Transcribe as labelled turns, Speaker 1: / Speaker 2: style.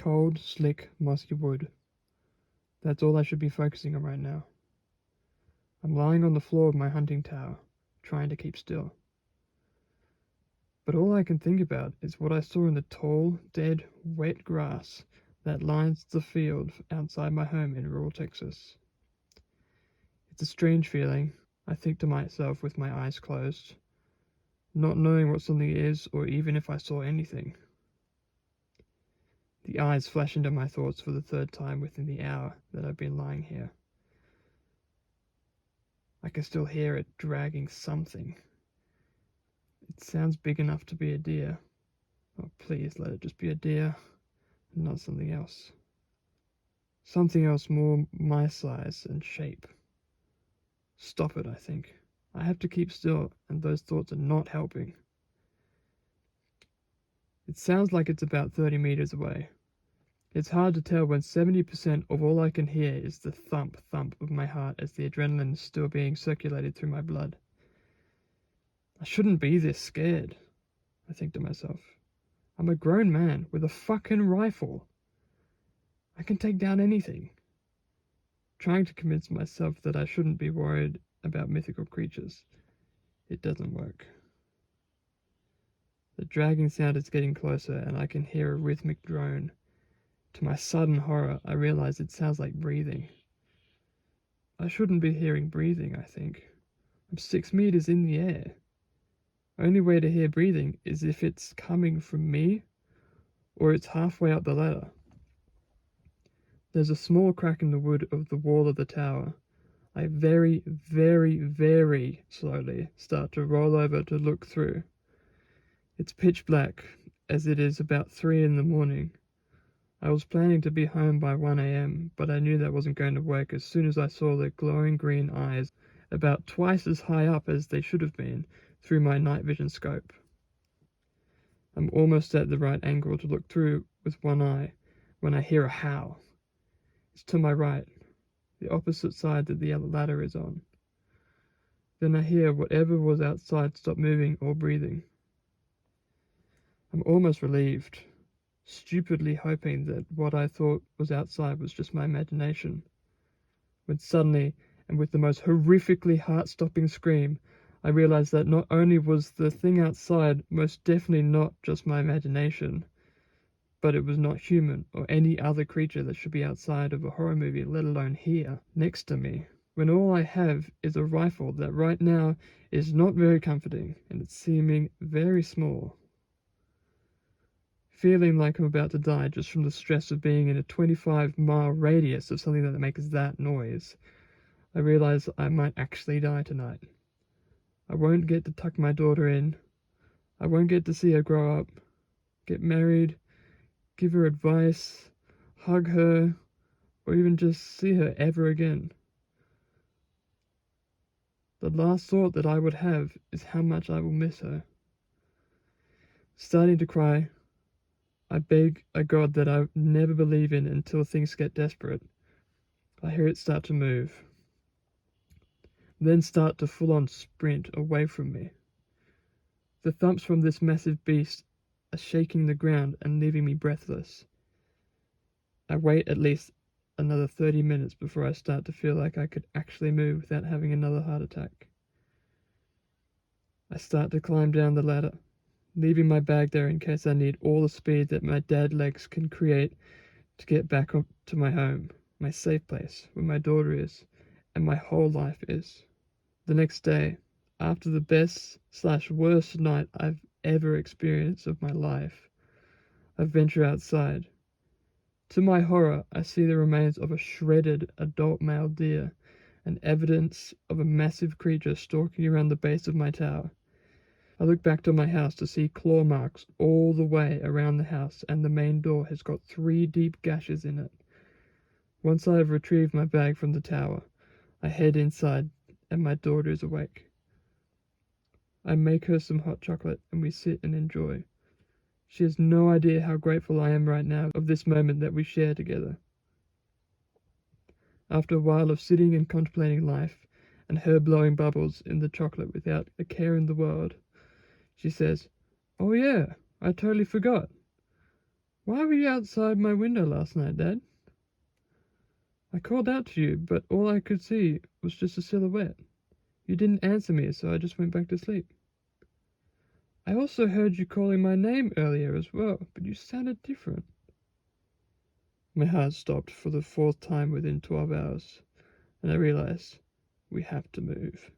Speaker 1: Cold, slick, mossy wood. That's all I should be focusing on right now. I'm lying on the floor of my hunting tower, trying to keep still. But all I can think about is what I saw in the tall, dead, wet grass that lines the field outside my home in rural Texas. It's a strange feeling, I think to myself with my eyes closed, not knowing what something is or even if I saw anything. The eyes flash into my thoughts for the third time within the hour that I've been lying here. I can still hear it dragging something. It sounds big enough to be a deer. Oh, please let it just be a deer and not something else. Something else more my size and shape. Stop it, I think. I have to keep still, and those thoughts are not helping. It sounds like it's about 30 meters away. It's hard to tell when 70% of all I can hear is the thump of my heart as the adrenaline is still being circulated through my blood. I shouldn't be this scared, I think to myself. I'm a grown man with a fucking rifle. I can take down anything. Trying to convince myself that I shouldn't be worried about mythical creatures. It doesn't work. The dragging sound is getting closer and I can hear a rhythmic drone. To my sudden horror, I realize it sounds like breathing. I shouldn't be hearing breathing, I think. I'm 6 meters in the air. Only way to hear breathing is if it's coming from me or it's halfway up the ladder. There's a small crack in the wood of the wall of the tower. I very, very, very slowly start to roll over to look through. It's pitch black, as it is about 3 in the morning. I was planning to be home by 1 a.m., but I knew that wasn't going to work as soon as I saw the glowing green eyes, about twice as high up as they should have been, through my night vision scope. I'm almost at the right angle to look through with one eye when I hear a howl. It's to my right, the opposite side that the ladder is on. Then I hear whatever was outside stop moving or breathing. I'm almost relieved, stupidly hoping that what I thought was outside was just my imagination, when suddenly, and with the most horrifically heart-stopping scream, I realized that not only was the thing outside most definitely not just my imagination, but it was not human or any other creature that should be outside of a horror movie, let alone here, next to me, when all I have is a rifle that right now is not very comforting, and it's seeming very small. Feeling like I'm about to die just from the stress of being in a 25-mile radius of something that makes that noise, I realize I might actually die tonight. I won't get to tuck my daughter in. I won't get to see her grow up, get married, give her advice, hug her, or even just see her ever again. The last thought that I would have is how much I will miss her. Starting to cry, I beg a God that I never believe in until things get desperate. I hear it start to move, then start to full-on sprint away from me. The thumps from this massive beast are shaking the ground and leaving me breathless. I wait at least another 30 minutes before I start to feel like I could actually move without having another heart attack. I start to climb down the ladder, leaving my bag there in case I need all the speed that my dad legs can create to get back up to my home, my safe place, where my daughter is, and my whole life is. The next day, after the best/worst night I've ever experienced of my life, I venture outside. To my horror, I see the remains of a shredded adult male deer and evidence of a massive creature stalking around the base of my tower. I look back to my house to see claw marks all the way around the house, and the main door has got 3 deep gashes in it. Once I have retrieved my bag from the tower, I head inside and my daughter is awake. I make her some hot chocolate and we sit and enjoy. She has no idea how grateful I am right now of this moment that we share together. After a while of sitting and contemplating life, and her blowing bubbles in the chocolate without a care in the world, she says, "Oh yeah, I totally forgot. Why were you outside my window last night, Dad? I called out to you, but all I could see was just a silhouette. You didn't answer me, so I just went back to sleep. I also heard you calling my name earlier as well, but you sounded different. My heart stopped for the fourth time within 12 hours, and I realized we have to move.